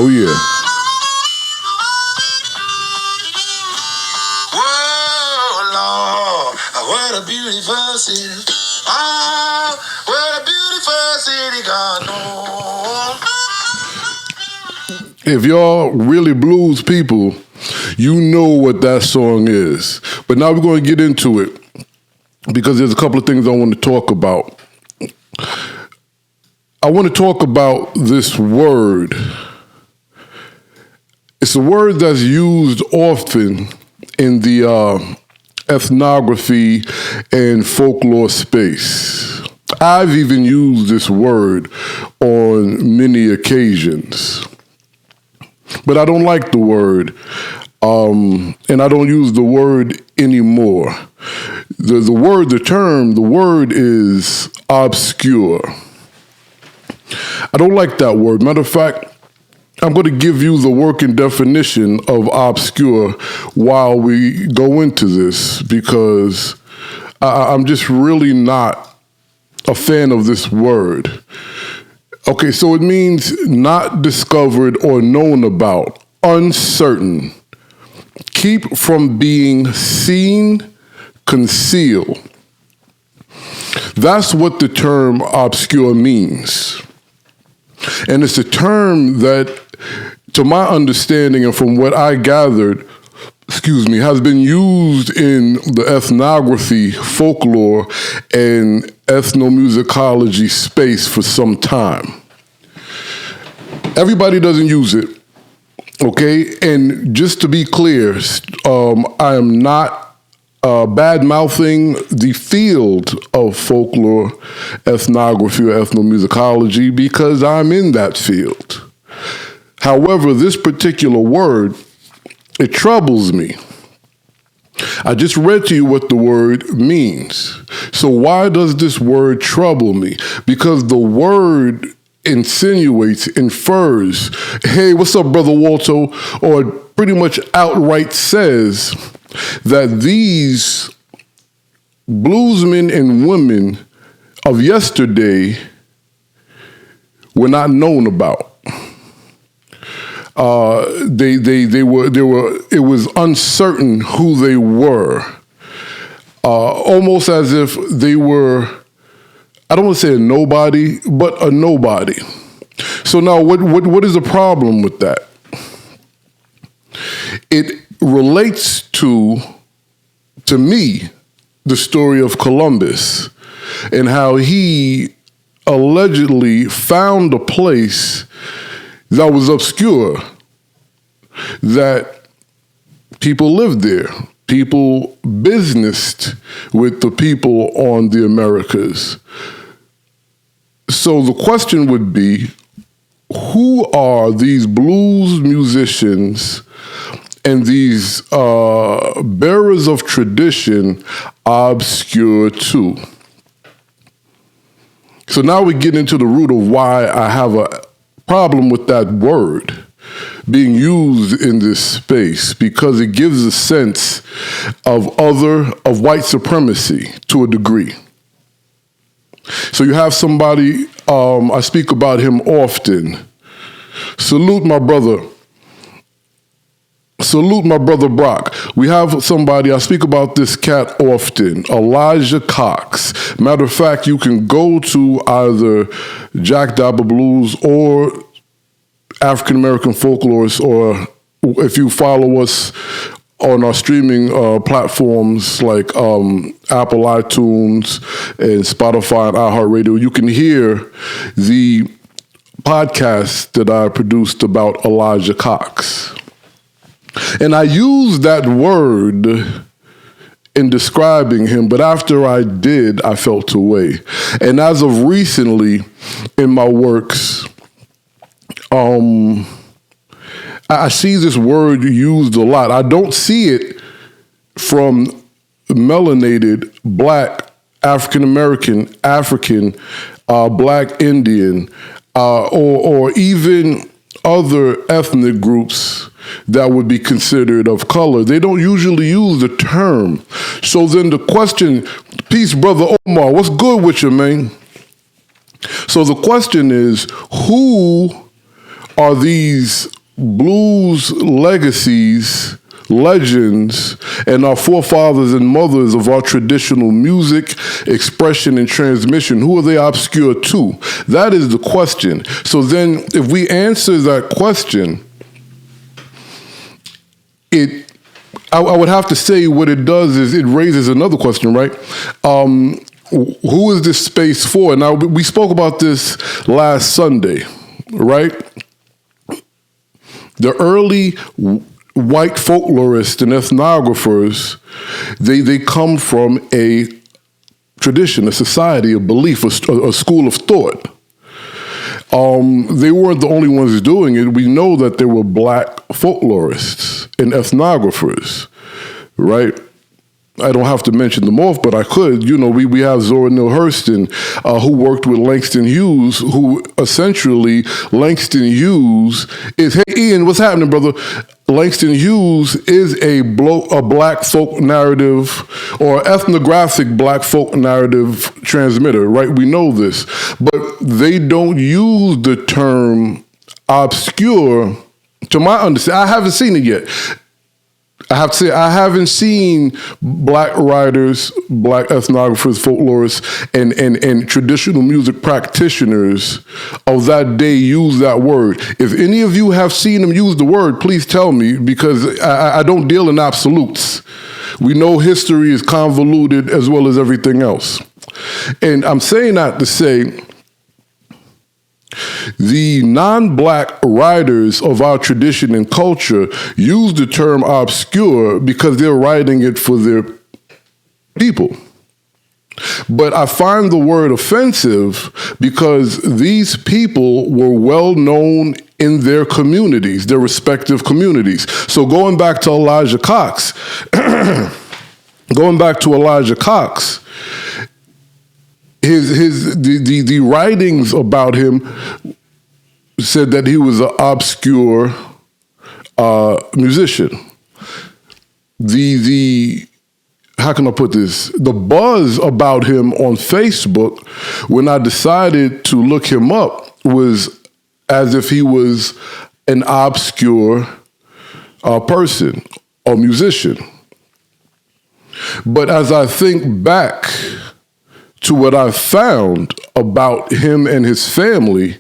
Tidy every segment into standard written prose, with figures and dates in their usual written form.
Oh, yeah. Whoa, Lord, what a beautiful city. Oh, what a beautiful city, God knows. If y'all really blues people, you know what that song is. But now we're going to get into it because there's a couple of things I want to talk about. I want to talk about this word. It's a word that's used often in the ethnography and folklore space. I've even used this word on many occasions. But I don't like the word, and I don't use the word anymore. The word is obscure. I don't like that word. Matter of fact, I'm going to give you the working definition of obscure while we go into this because I'm just really not a fan of this word. Okay, so it means not discovered or known about, uncertain, keep from being seen, conceal. That's what the term obscure means. And it's a term that, to my understanding and from what I gathered, has been used in the ethnography, folklore, and ethnomusicology space for some time. Everybody doesn't use it, okay? And just to be clear, I am not bad-mouthing the field of folklore, ethnography, or ethnomusicology because I'm in that field. However, this particular word, it troubles me. I just read to you what the word means. So why does this word trouble me? Because the word insinuates, infers, hey, what's up, Brother Walto? Or pretty much outright says that these bluesmen and women of yesterday were not known about. It was uncertain who they were. Almost as if they were, I don't want to say a nobody, but a nobody. So now what is the problem with that? It relates to me, the story of Columbus and how he allegedly found a place that was obscure, that people lived there. People businessed with the people on the Americas. So the question would be, who are these blues musicians and these bearers of tradition obscure to? So now we get into the root of why I have a problem with that word being used in this space, because it gives a sense of white supremacy to a degree. So you have somebody, I speak about him often. Salute my brother Brock. We have somebody, I speak about this cat often, Elijah Cox. Matter of fact, you can go to either Jack Dabba Blues or African American Folklorist, or if you follow us on our streaming platforms like Apple iTunes and Spotify and iHeartRadio, you can hear the podcast that I produced about Elijah Cox. And I used that word in describing him, but after I did, I felt away. And as of recently in my works, I see this word used a lot. I don't see it from melanated, black, African-American, African, black Indian, or even other ethnic groups that would be considered of color. They don't usually use the term. So then the question, peace, Brother Omar, what's good with you, man? So the question is, who are these blues legacies, legends, and our forefathers and mothers of our traditional music, expression, and transmission. Who are they obscure to? That is the question. So then if we answer that question, I would have to say what it does is it raises another question, right? Who is this space for? Now, we spoke about this last Sunday, right? The early white folklorists and ethnographers, they come from a tradition, a society, a belief, a school of thought. They weren't the only ones doing it. We know that there were black folklorists and ethnographers, right? I don't have to mention them off, but I could. You know, we have Zora Neale Hurston, who worked with Langston Hughes, who essentially, Langston Hughes is, hey, Ian, what's happening, brother? Langston Hughes is a black folk narrative or ethnographic black folk narrative transmitter, right? We know this. But they don't use the term obscure, to my understanding. I haven't seen it yet. I have to say, I haven't seen black writers, black ethnographers, folklorists, and traditional music practitioners of that day use that word. If any of you have seen them use the word, please tell me, because I don't deal in absolutes. We know history is convoluted as well as everything else. And I'm saying that to say, the non-black writers of our tradition and culture use the term obscure because they're writing it for their people. But I find the word offensive because these people were well known in their communities, their respective communities. So going back to Elijah Cox, the writings about him said that he was an obscure musician. How can I put this? The buzz about him on Facebook, when I decided to look him up, was as if he was an obscure person or musician. But as I think back to what I found about him and his family,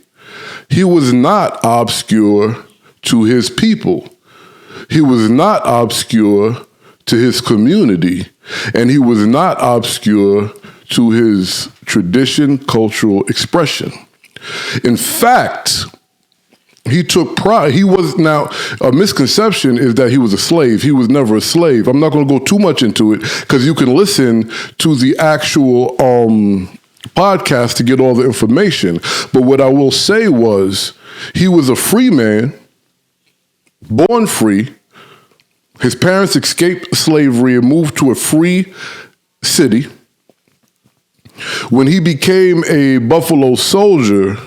he was not obscure to his people. He was not obscure to his community, and he was not obscure to his tradition, cultural expression. In fact, he took pride. Now, a misconception is that he was a slave. He was never a slave. I'm not going to go too much into it because you can listen to the actual podcast to get all the information. But what I will say was he was a free man, born free. His parents escaped slavery and moved to a free city. When he became a Buffalo Soldier,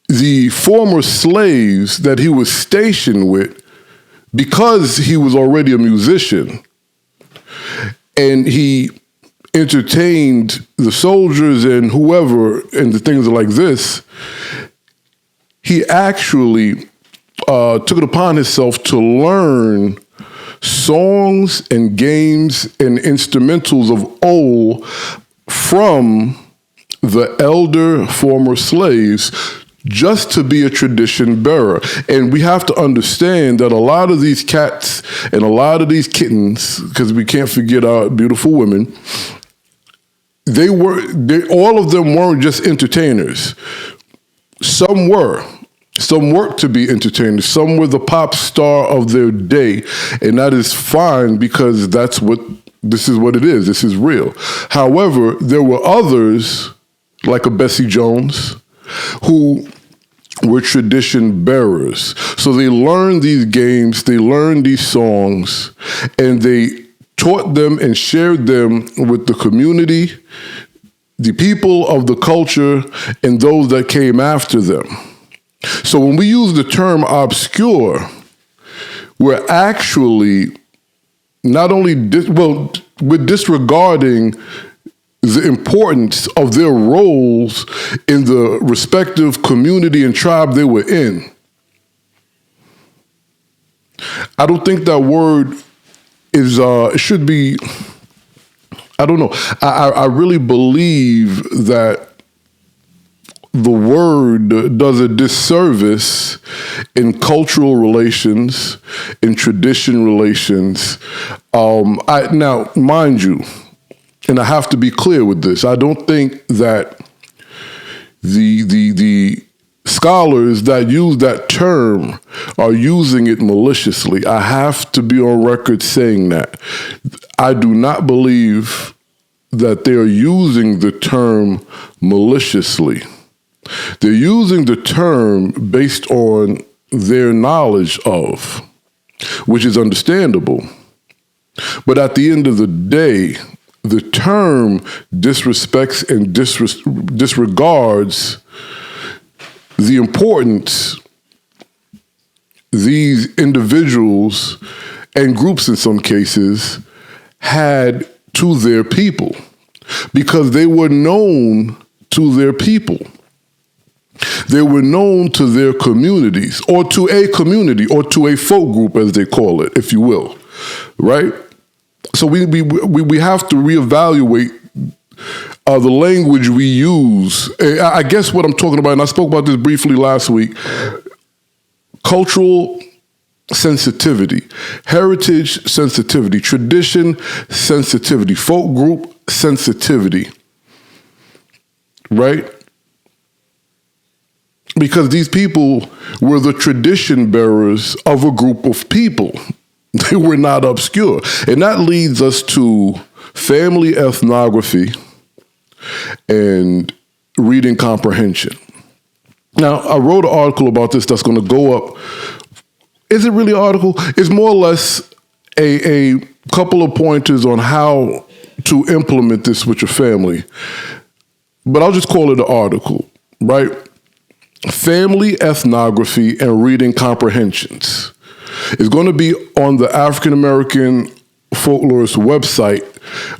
the former slaves that he was stationed with, because he was already a musician and he entertained the soldiers and whoever and the things like this, he actually took it upon himself to learn songs and games and instrumentals of old from the elder former slaves, just to be a tradition bearer. And we have to understand that a lot of these cats and a lot of these kittens, because we can't forget our beautiful women, all of them weren't just entertainers. Some worked to be entertainers. Some were the pop star of their day. And that is fine because this is what it is. This is real. However, there were others, like a Bessie Jones, who were tradition bearers. So they learned these games, they learned these songs, and they taught them and shared them with the community, the people of the culture, and those that came after them. So when we use the term obscure, we're actually not only, we're disregarding the importance of their roles in the respective community and tribe they were in. I don't think that word is, it should be, I don't know. I really believe that the word does a disservice in cultural relations, in tradition relations. Now, mind you, and I have to be clear with this, I don't think that the scholars that use that term are using it maliciously. I have to be on record saying that. I do not believe that they're using the term maliciously. They're using the term based on their knowledge of, which is understandable. But at the end of the day, the term disrespects and disregards the importance these individuals and groups in some cases had to their people, because they were known to their people. They were known to their communities, or to a community, or to a folk group, as they call it, if you will, right? So we have to reevaluate the language we use. I guess what I'm talking about, and I spoke about this briefly last week, cultural sensitivity, heritage sensitivity, tradition sensitivity, folk group sensitivity, right? Because these people were the tradition bearers of a group of people. They were not obscure. And that leads us to family ethnography and reading comprehension. Now, I wrote an article about this that's going to go up. Is it really an article? It's more or less a couple of pointers on how to implement this with your family. But I'll just call it an article, right? Family ethnography and reading comprehensions. It's going to be on the African American Folklorist website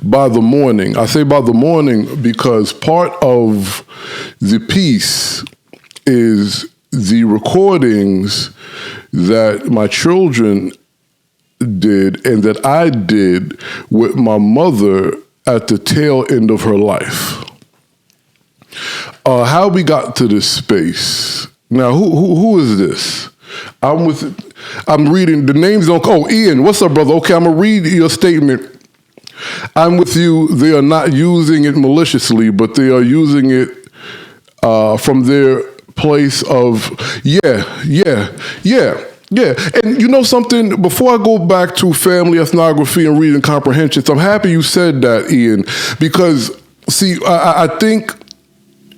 by the morning. I say by the morning because part of the piece is the recordings that my children did and that I did with my mother at the tail end of her life. How we got to this space. Now, who is this? I'm reading, the names don't, oh, Ian, what's up, brother? Okay, I'm going to read your statement. I'm with you. They are not using it maliciously, but they are using it from their place of, yeah. And you know something, before I go back to family ethnography and reading comprehensions, I'm happy you said that, Ian, because, see, I think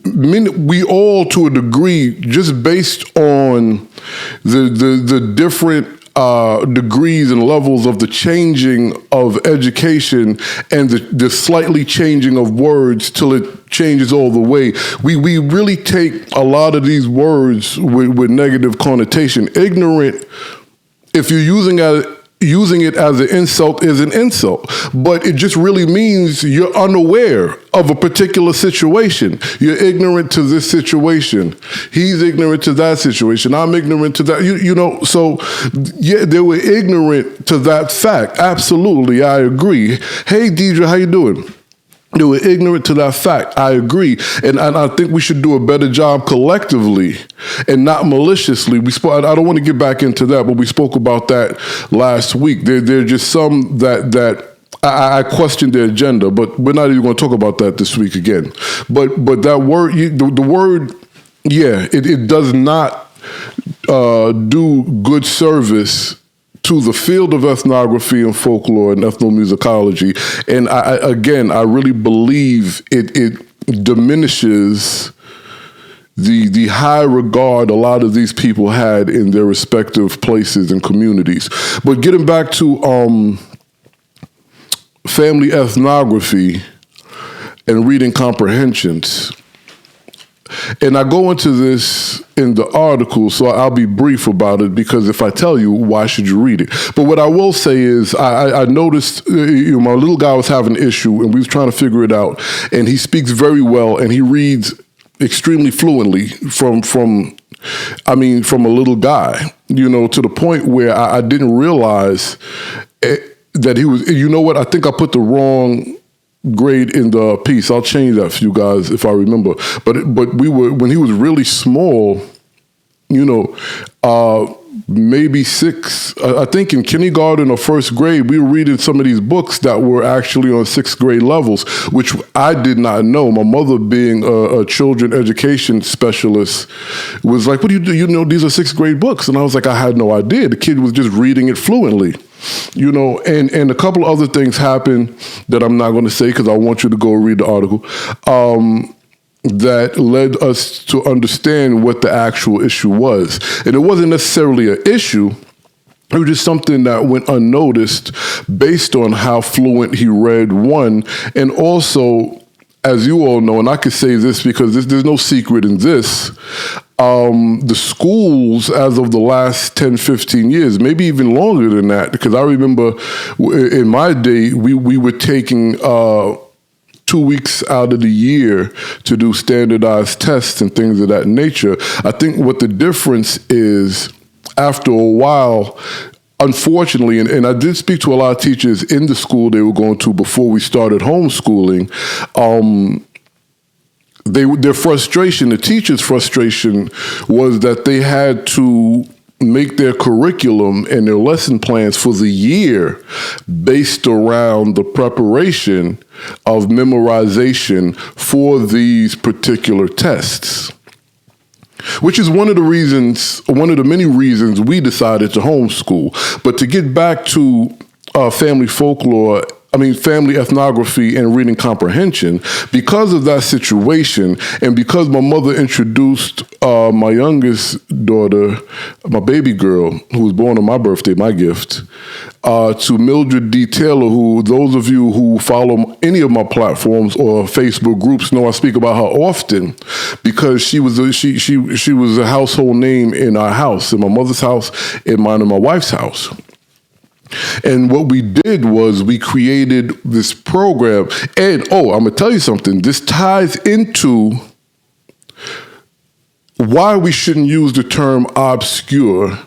we all, to a degree, just based on the different degrees and levels of the changing of education and the slightly changing of words till it changes all the way, we really take a lot of these words with negative connotation. Ignorant, if you're using it as an insult, is an insult, but it just really means you're unaware of a particular situation. You're ignorant to this situation. He's ignorant to that situation. I'm ignorant to that. You know, so yeah, they were ignorant to that fact. Absolutely, I agree. Hey, Deidre, how you doing? They were ignorant to that fact. I agree. And I think we should do a better job collectively and not maliciously. I don't want to get back into that, but we spoke about that last week. There are just some that I question their agenda, but we're not even going to talk about that this week again. But that word, the word, yeah, it does not do good service to the field of ethnography and folklore and ethnomusicology. And I really believe it diminishes the high regard a lot of these people had in their respective places and communities. But getting back to family ethnography and reading comprehensions, And I go into this in the article, so I'll be brief about it, because if I tell you, why should you read it? But what I will say is I noticed my little guy was having an issue, and we was trying to figure it out. And he speaks very well, and he reads extremely fluently from a little guy, to the point where I didn't realize that he was, I think I put the wrong grade in the piece. I'll change that for you guys if I remember. But when he was really small, maybe 6, I think in kindergarten or first grade, we were reading some of these books that were actually on 6th grade levels, which I did not know. My mother, being a children education specialist, was like, what do you do? These are 6th grade books. And I was like, I had no idea. The kid was just reading it fluently. And a couple of other things happened that I'm not going to say because I want you to go read the article, that led us to understand what the actual issue was. And it wasn't necessarily an issue. It was just something that went unnoticed based on how fluent he read, one, and also, as you all know, and I could say this because there's no secret in this, the schools, as of the last 10, 15 years, maybe even longer than that, because I remember in my day, we were taking 2 weeks out of the year to do standardized tests and things of that nature. I think what the difference is, after a while, unfortunately, and I did speak to a lot of teachers in the school they were going to before we started homeschooling, their frustration, the teachers' frustration, was that they had to make their curriculum and their lesson plans for the year based around the preparation of memorization for these particular tests, which is one of the many reasons we decided to homeschool. But to get back to family ethnography and reading comprehension, because of that situation, and because my mother introduced my youngest daughter, my baby girl, who was born on my birthday, my gift, to Mildred D. Taylor, who those of you who follow any of my platforms or Facebook groups know I speak about her often, because she was a household name in our house, in my mother's house, in mine and my wife's house. And what we did was we created this program. And, I'm going to tell you something. This ties into why we shouldn't use the term obscure,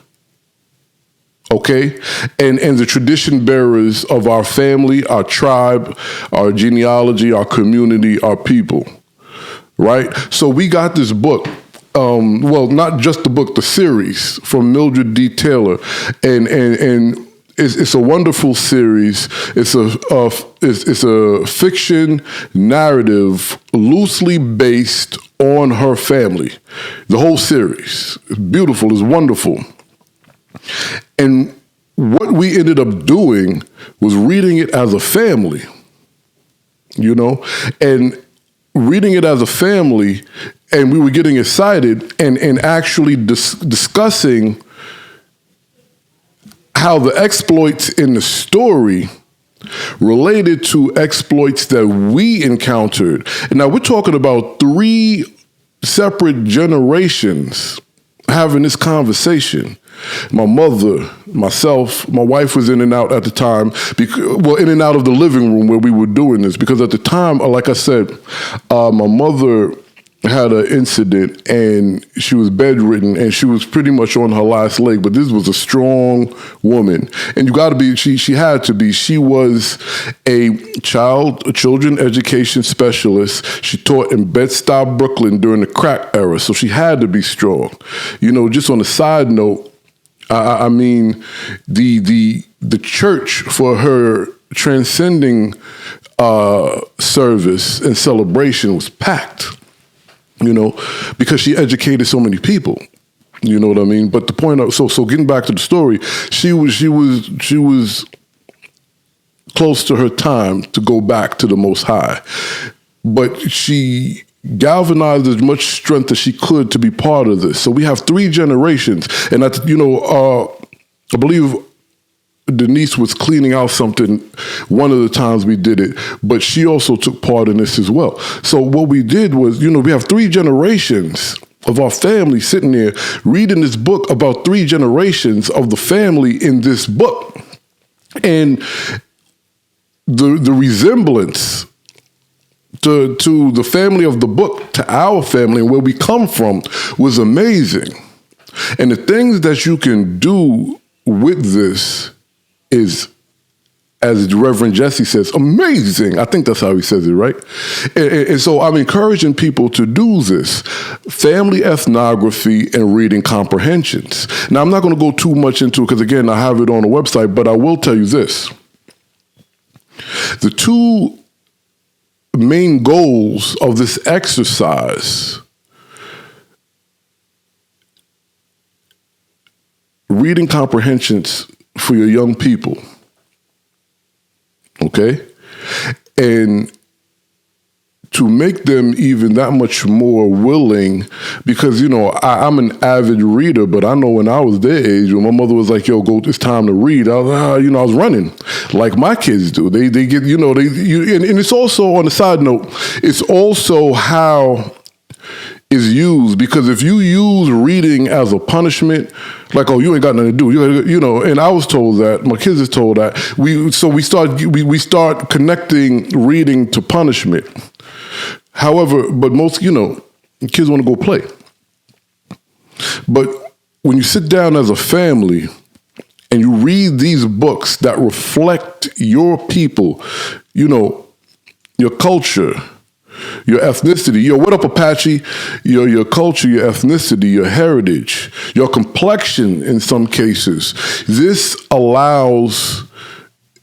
okay? And the tradition bearers of our family, our tribe, our genealogy, our community, our people, right? So we got this book. Not just the book, the series from Mildred D. Taylor. And it's a wonderful series. It's a fiction narrative loosely based on her family. The whole series is beautiful, is wonderful. And what we ended up doing was reading it as a family, and reading it as a family, and we were getting excited and actually discussing how the exploits in the story related to exploits that we encountered. And now we're talking about 3 separate generations having this conversation. My mother, myself, my wife was in and out at the time, in and out of the living room where we were doing this, because at the time, like I said, my mother had an incident and she was bedridden and she was pretty much on her last leg, but this was a strong woman. And she had to be. She was a children education specialist. She taught in Bed-Stuy, Brooklyn during the crack era, so she had to be strong. Just on a side note, the church, for her transcending service and celebration, was packed. Because she educated so many people. You know what I mean? But the point of, so getting back to the story, she was close to her time to go back to the Most High. But she galvanized as much strength as she could to be part of this. So we have 3 generations. And I believe Denise was cleaning out something one of the times we did it, but she also took part in this as well. So what we did was, we have 3 generations of our family sitting there reading this book about 3 generations of the family in this book. And the resemblance to the family of the book, to our family and where we come from, was amazing. And the things that you can do with this is, as Reverend Jesse says, amazing. I think that's how he says it, right? And so I'm encouraging people to do this. Family ethnography and reading comprehensions. Now, I'm not going to go too much into it because, again, I have it on the website, but I will tell you this. The 2 main goals of this exercise, reading comprehensions for your young people, okay? And to make them even that much more willing, because, I'm an avid reader, but I know when I was their age, when my mother was like, yo, it's time to read, I was running like my kids do. They get, and it's also, on a side note, it's also how is used, because if you use reading as a punishment, like, oh, you ain't got nothing to do, and I was told that, my kids is told that, we start connecting reading to punishment. However, but most, kids want to go play. But when you sit down as a family and you read these books that reflect your people, your culture, your ethnicity, what up, Apache? Your culture, your ethnicity, your heritage, your complexion in some cases. This allows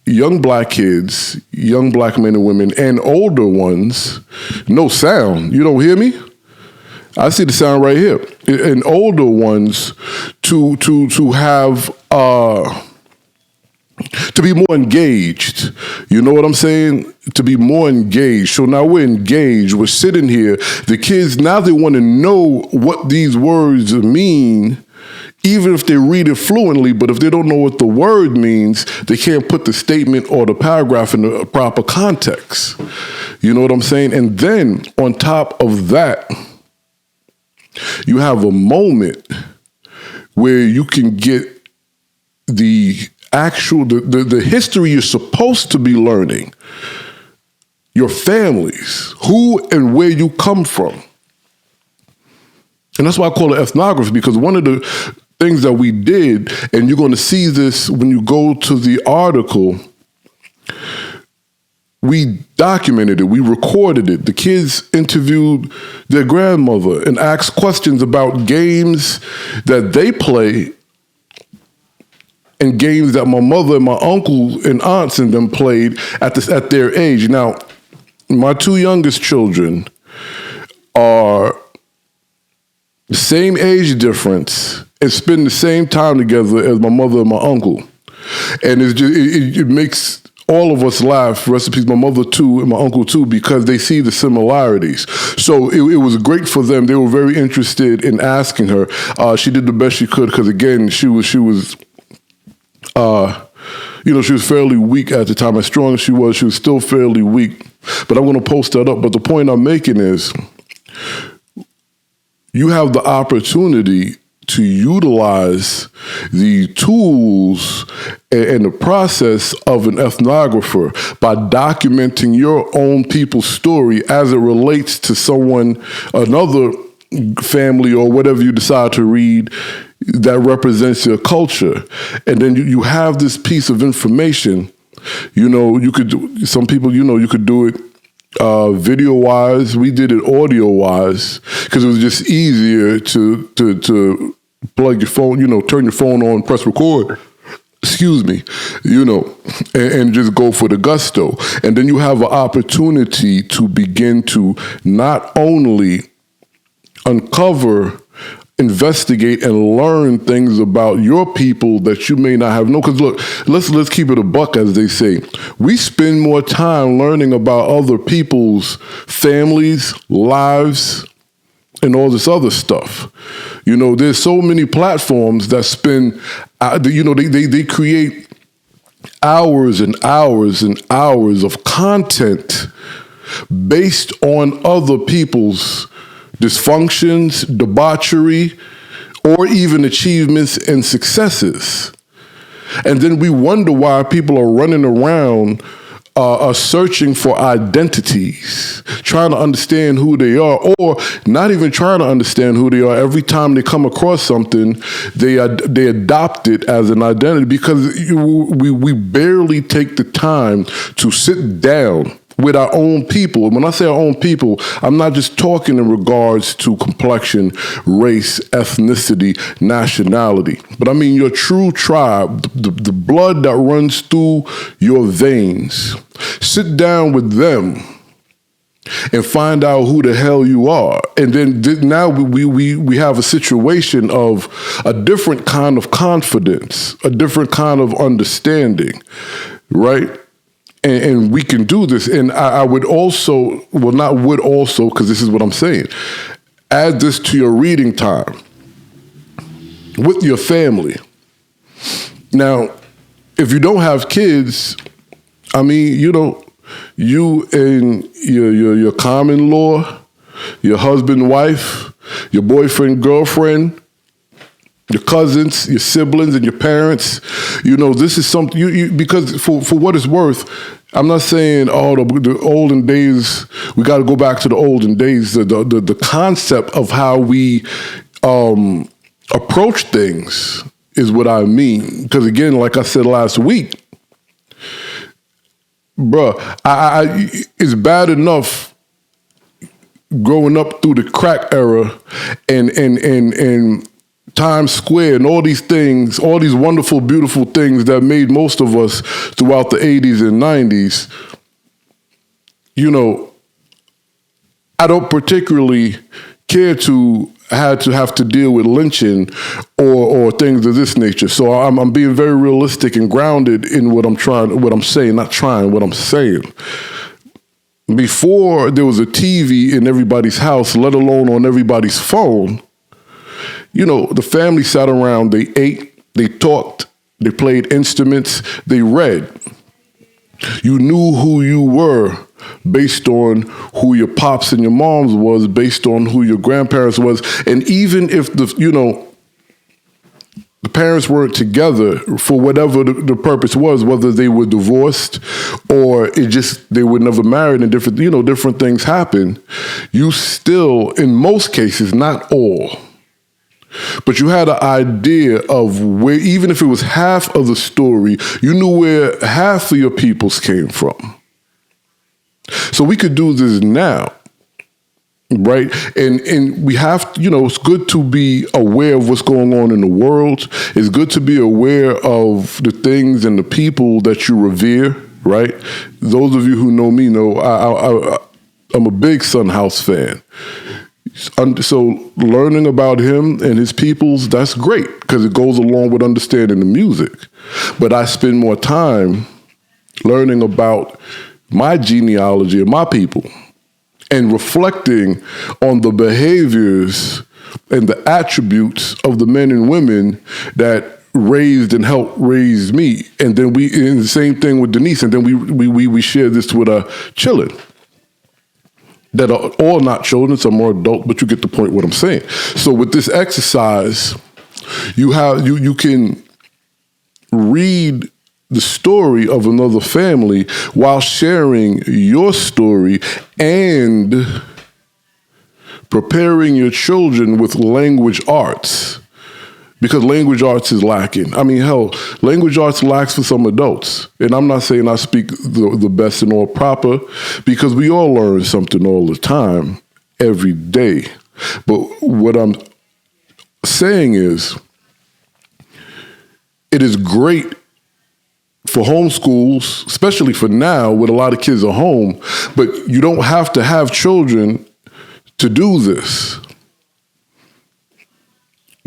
young black kids, young black men and women, and older ones, no sound. You don't hear me? I see the sound right here. And older ones to have to be more engaged. You know what I'm saying? To be more engaged. So now we're engaged. We're sitting here. The kids, now they want to know what these words mean, even if they read it fluently, but if they don't know what the word means, they can't put the statement or the paragraph in the proper context. You know what I'm saying? And then on top of that, you have a moment where you can get the history you're supposed to be learning, your families, who and where you come from. And that's why I call it ethnography, because one of the things that we did, and you're going to see this when you go to the article, we documented it, we recorded it. The kids interviewed their grandmother and asked questions about games that they play and games that my mother and my uncle and aunts and them played at their age. Now, my 2 youngest children are the same age difference and spend the same time together as my mother and my uncle. And it makes all of us laugh, rest in peace, my mother too and my uncle too, because they see the similarities. So it was great for them. They were very interested in asking her. She did the best she could, because again, she was fairly weak at the time. As strong as she was still fairly weak. But I'm going to post that up. But the point I'm making is, you have the opportunity to utilize the tools and the process of an ethnographer by documenting your own people's story as it relates to another family or whatever you decide to read that represents your culture. And then you have this piece of information. You could do, some people, you could do it video-wise. We did it audio-wise because it was just easier to plug your phone, turn your phone on, press record, and just go for the gusto. And then you have an opportunity to begin to not only uncover, investigate, and learn things about your people that you may not have known. Because look, let's keep it a buck, as they say. We spend more time learning about other people's families, lives, and all this other stuff. There's so many platforms that spend, they create hours and hours and hours of content based on other people's dysfunctions, debauchery, or even achievements and successes. And then we wonder why people are running around are searching for identities, trying to understand who they are, or not even trying to understand who they are. Every time they come across something, they adopt it as an identity, because we barely take the time to sit down with our own people. And when I say our own people, I'm not just talking in regards to complexion, race, ethnicity, nationality, but I mean your true tribe, the blood that runs through your veins. Sit down with them and find out who the hell you are. And then now we have a situation of a different kind of confidence, a different kind of understanding, right? And we can do this. And I would also, well, not would also, because this is what I'm saying, add this to your reading time with your family. Now, if you don't have kids, I mean, you and your common law, your husband, wife, your boyfriend, girlfriend, your cousins, your siblings, and your parents, this is something because for what it's worth, I'm not saying the olden days. We got to go back to the olden days. The concept of how we approach things is what I mean. Because again, like I said last week, bruh, it's bad enough growing up through the crack era and Times Square and all these things, all these wonderful, beautiful things that made most of us throughout the 80s and 90s, I don't particularly care to have to deal with lynching or things of this nature. So I'm being very realistic and grounded in what I'm saying. Before there was a TV in everybody's house, let alone on everybody's phone, the family sat around, they ate, they talked, they played instruments, they read. You knew who you were based on who your pops and your moms was, based on who your grandparents was. And even if the parents weren't together for whatever the purpose was, whether they were divorced or they were never married and different things happen, you still, in most cases, not all, but you had an idea of where, even if it was half of the story, you knew where half of your peoples came from. So we could do this now, right? And we have, it's good to be aware of what's going on in the world. It's good to be aware of the things and the people that you revere, right? Those of you who know me know I'm a big Son House fan. So learning about him and his peoples, that's great because it goes along with understanding the music. But I spend more time learning about my genealogy and my people and reflecting on the behaviors and the attributes of the men and women that raised and helped raise me. And then and the same thing with Denise. And then we share this with our children that are all not children, some are adult, but you get the point what I'm saying. So with this exercise, you can read the story of another family while sharing your story and preparing your children with language arts, because language arts is lacking. I mean, hell, language arts lacks for some adults. And I'm not saying I speak the best and all proper, because we all learn something all the time, every day. But what I'm saying is, it is great for homeschools, especially for now, with a lot of kids at home, but you don't have to have children to do this.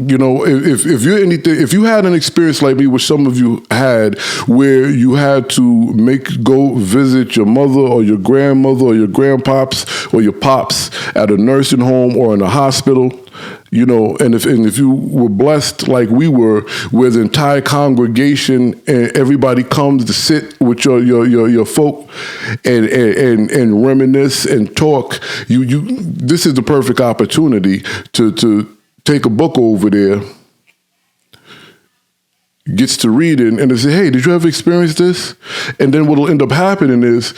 You know, if you're anything, if you had an experience like me, which some of you had, where you had to go visit your mother or your grandmother or your grandpops or your pops at a nursing home or in a hospital, you know, and if you were blessed like we were, where the entire congregation and everybody comes to sit with your folk and reminisce and talk, this is the perfect opportunity to take a book over there, gets to read it, and they say, hey, did you ever experience this? And then what'll end up happening is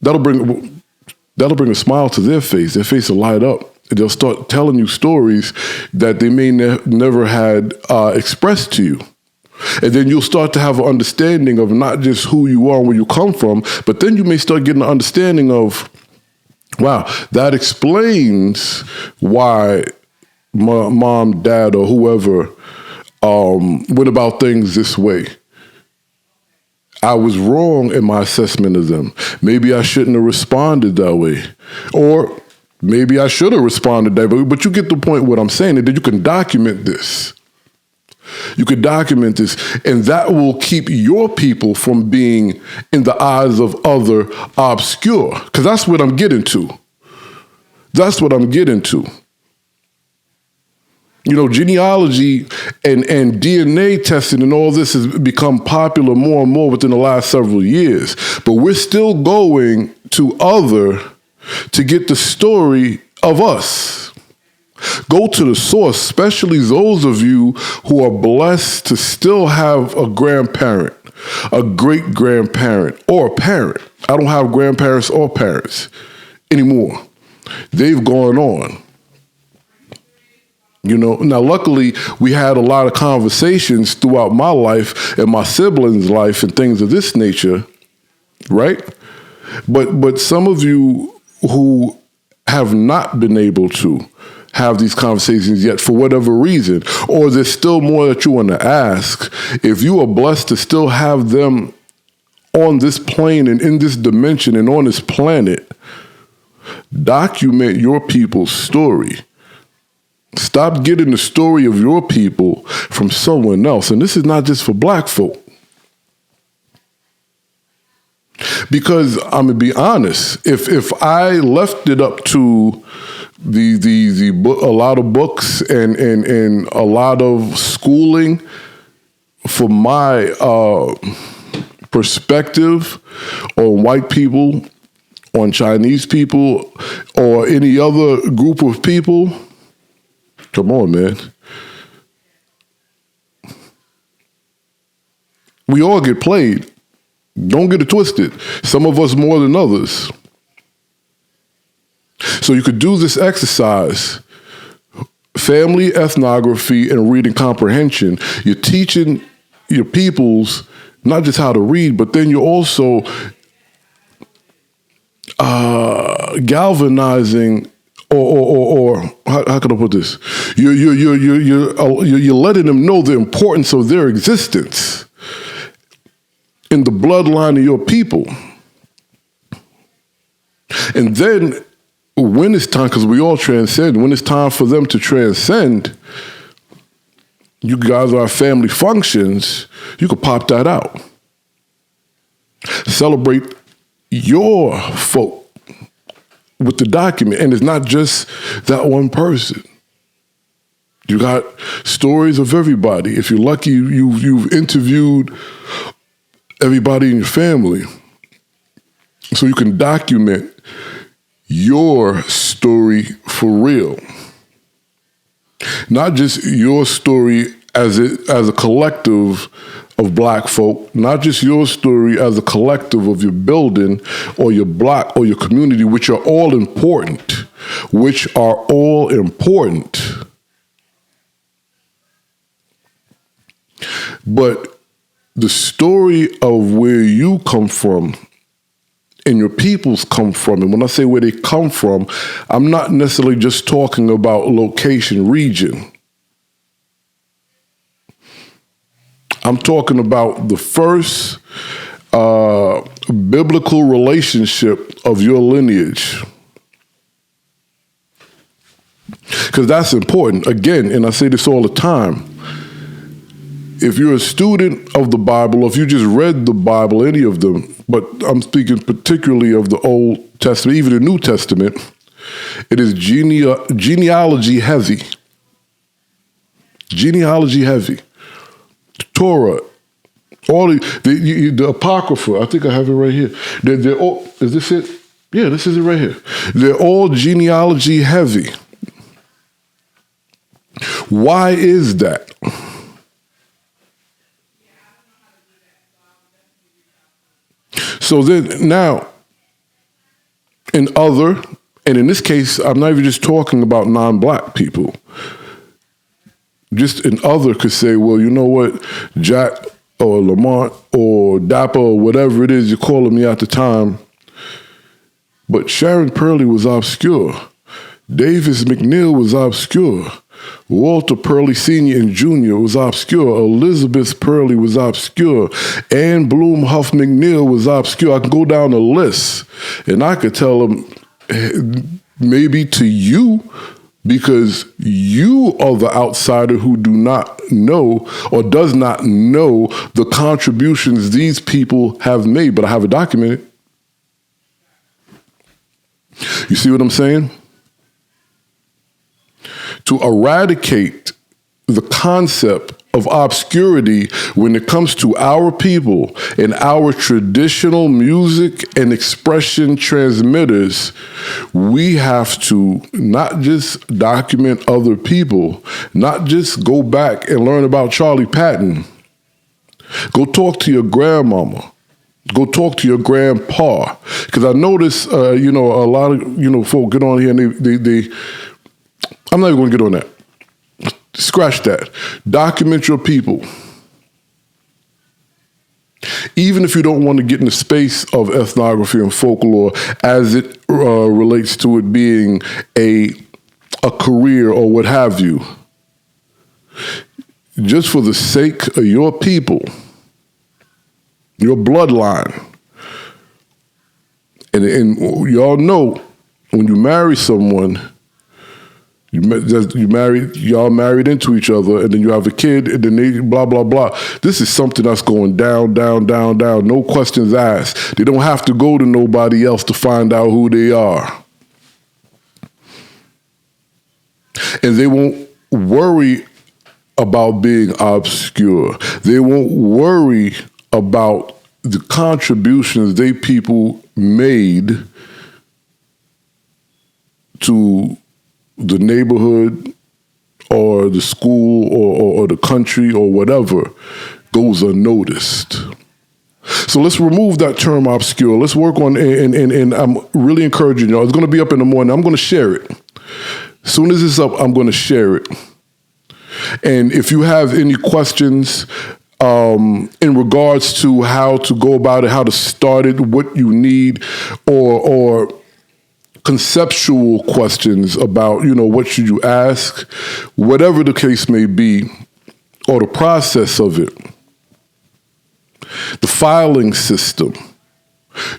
that'll bring a smile to their face. Their face will light up. And they'll start telling you stories that they may never had expressed to you. And then you'll start to have an understanding of not just who you are and where you come from, but then you may start getting an understanding of, wow, that explains why my mom, dad, or whoever went about things this way. I was wrong in my assessment of them. Maybe I shouldn't have responded that way. Or maybe I should have responded that way. But you get the point what I'm saying, that you can document this. You could document this, and that will keep your people from being, in the eyes of other, obscure. Because that's what I'm getting to. That's what I'm getting to. You know, genealogy and DNA testing and all this has become popular more and more within the last several years. But we're still going to other to get the story of us. Go to the source, especially those of you who are blessed to still have a grandparent, a great-grandparent, or a parent. I don't have grandparents or parents anymore. They've gone on. You know, now luckily we had a lot of conversations throughout my life and my siblings' life and things of this nature, right? But some of you who have not been able to have these conversations yet for whatever reason, or there's still more that you want to ask, if you are blessed to still have them on this plane and in this dimension and on this planet, document your people's story. Stop getting the story of your people from someone else. And this is not just for black folk. Because I'm gonna be honest, if I left it up to a lot of books and a lot of schooling for my perspective on white people, on Chinese people, or any other group of people, come on, man. We all get played. Don't get it twisted. Some of us more than others. So you could do this exercise, family ethnography and reading comprehension. You're teaching your peoples not just how to read, but then you're also galvanizing, or how can I put this? You're letting them know the importance of their existence in the bloodline of your people. And then when it's time, because we all transcend, when it's time for them to transcend, you guys are family functions, you could pop that out. Celebrate your folk with the document. And it's not just that one person. You got stories of everybody. If you're lucky, you've interviewed everybody in your family. So you can document your story for real. Not just your story as a collective of black folk, not just your story as a collective of your building or your block or your community, which are all important, But the story of where you come from and your peoples come from, and when I say where they come from, I'm not necessarily just talking about location, region. I'm talking about the first biblical relationship of your lineage. because that's important. Again, and I say this all the time, if you're a student of the Bible, or if you just read the Bible, any of them, but I'm speaking particularly of the Old Testament, even the New Testament, it is genealogy heavy. Genealogy heavy. The Torah, all the Apocrypha, I think I have it right here. They're all, is this it? Yeah, this is it right here. They're all genealogy heavy. Why is that? So then now, and in this case, I'm not even just talking about non-black people. Just an other could say, well, you know what, Jack or Lamont or Dapper or whatever it is you're calling me at the time, but Sharon Purley was obscure. Davis McNeil was obscure. Walter Purley Sr. and Jr. was obscure. Elizabeth Purley was obscure. Ann Bloom Huff McNeil was obscure. I can go down the list, and I could tell them maybe to you, because you are the outsider who do not know or does not know the contributions these people have made, but I have it documented. You see what I'm saying? To eradicate the concept of obscurity when it comes to our people and our traditional music and expression transmitters, we have to not just document other people, not just go back and learn about Charlie Patton. Go talk to your grandmama. Go talk to your grandpa. Because I notice, a lot of, folk get on here and they I'm not even going to get on that. Scratch that. Document your people. Even if you don't want to get in the space of ethnography and folklore as it relates to it being a career or what have you, just for the sake of your people, your bloodline, and y'all know when you marry someone, y'all married into each other, and then you have a kid, and then they blah, blah, blah. This is something that's going down, down, down, down. No questions asked. They don't have to go to nobody else to find out who they are. And they won't worry about being obscure. They won't worry about the contributions they people made to the neighborhood or the school or the country or whatever goes unnoticed. So let's remove that term obscure. Let's work on, and I'm really encouraging y'all. It's going to be up in the morning. I'm going to share it. As soon as it's up, I'm going to share it. And if you have any questions in regards to how to go about it, how to start it, what you need, or conceptual questions about, what should you ask, whatever the case may be, or the process of it, the filing system,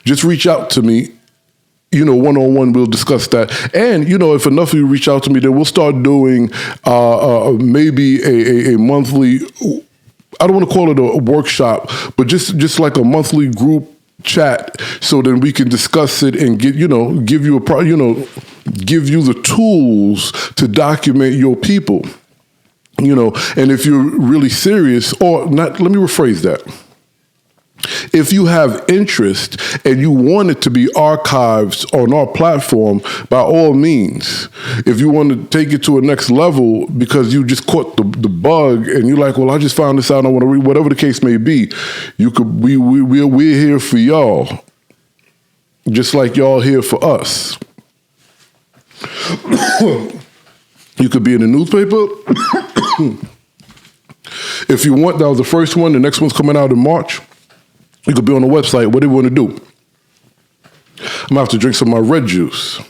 just reach out to me. One-on-one, we'll discuss that. And, if enough of you reach out to me, then we'll start doing maybe a monthly, I don't want to call it a workshop, but just like a monthly group chat, so then we can discuss it and give you the tools to document your people, and if you're really serious, or not, let me rephrase that. If you have interest and you want it to be archived on our platform, by all means. If you want to take it to a next level because you just caught the bug and you're like, well, I just found this out, I want to read, whatever the case may be, we're here for y'all, just like y'all here for us. You could be in the newspaper. If you want, that was the first one. The next one's coming out in March. You could be on the website. What do you want to do? I'm going to have to drink some of my red juice.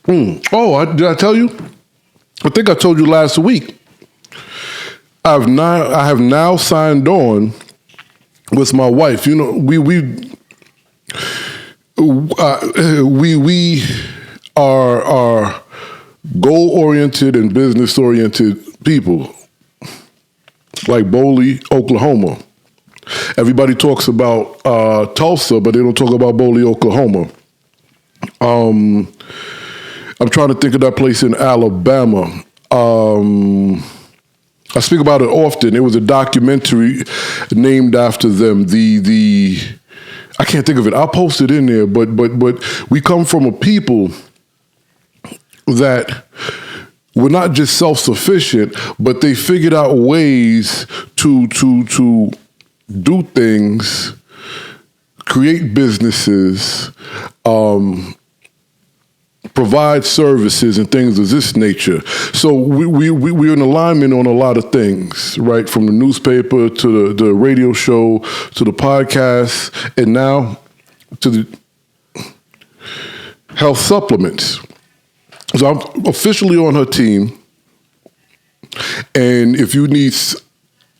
Oh, did I tell you? I think I told you last week. I have now signed on with my wife. are goal-oriented and business-oriented people, like Boley, Oklahoma. Everybody talks about Tulsa, but they don't talk about Boley, Oklahoma. I'm trying to think of that place in Alabama. I speak about it often. There was a documentary named after them. I can't think of it. I'll post it in there. But we come from a people that were not just self-sufficient, but they figured out ways to do things, create businesses, provide services and things of this nature. So we're in alignment on a lot of things, right? From the newspaper to the radio show to the podcast, and now to the health supplements. So I'm officially on her team, and if you need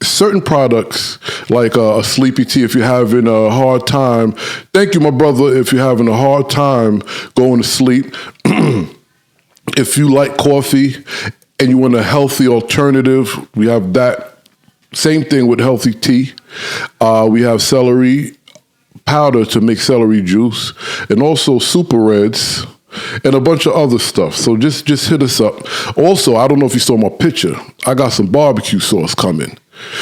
certain products like a sleepy tea, if you're having a hard time, thank you, my brother, if you're having a hard time going to sleep, if you like coffee and you want a healthy alternative, we have that. Same thing with healthy tea. We have celery powder to make celery juice, and also super reds, and a bunch of other stuff. So just hit us up. Also, I don't know if you saw my picture. I got some barbecue sauce coming.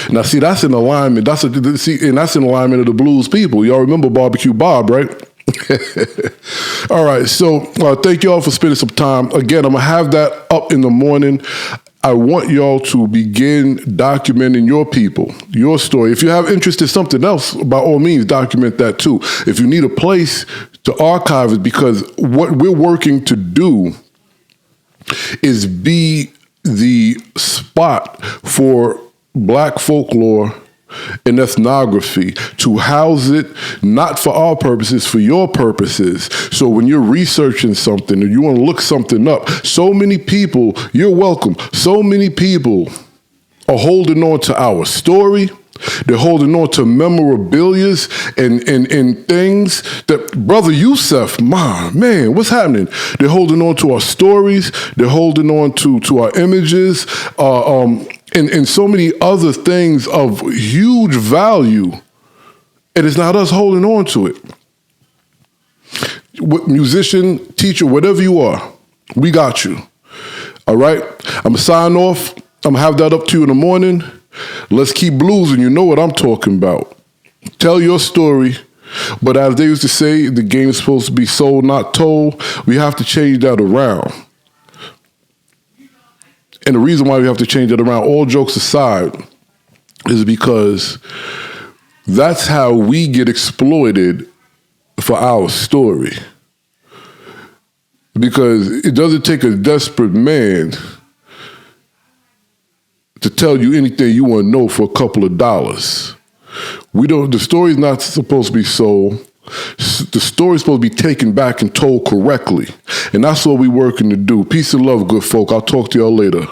Now, see, that's in alignment. That's in alignment of the blues people. Y'all remember Barbecue Bob, right? All right. So thank y'all for spending some time. Again, I'm gonna have that up in the morning. I want y'all to begin documenting your people, your story. If you have interest in something else, by all means, document that too. If you need a place to archive it, because what we're working to do is be the spot for Black folklore and ethnography, to house it, not for our purposes, for your purposes. So when you're researching something and you want to look something up, so many people, you're welcome, so many people are holding on to our story. They're holding on to memorabilias and things that, Brother Yusef, man, what's happening? They're holding on to our stories. They're holding on to our images, and so many other things of huge value. And it's not us holding on to it. Musician, teacher, whatever you are, we got you. All right? I'm going to sign off. I'm going to have that up to you in the morning. Let's keep bluesing. You know what I'm talking about. Tell your story. But as they used to say, the game is supposed to be sold, not told. We have to change that around. And the reason why we have to change that around, all jokes aside, is because that's how we get exploited for our story. Because it doesn't take a desperate man to tell you anything you want to know for a couple of dollars. The story's not supposed to be sold. The story's supposed to be taken back and told correctly. And that's what we're working to do. Peace and love, good folk. I'll talk to y'all later.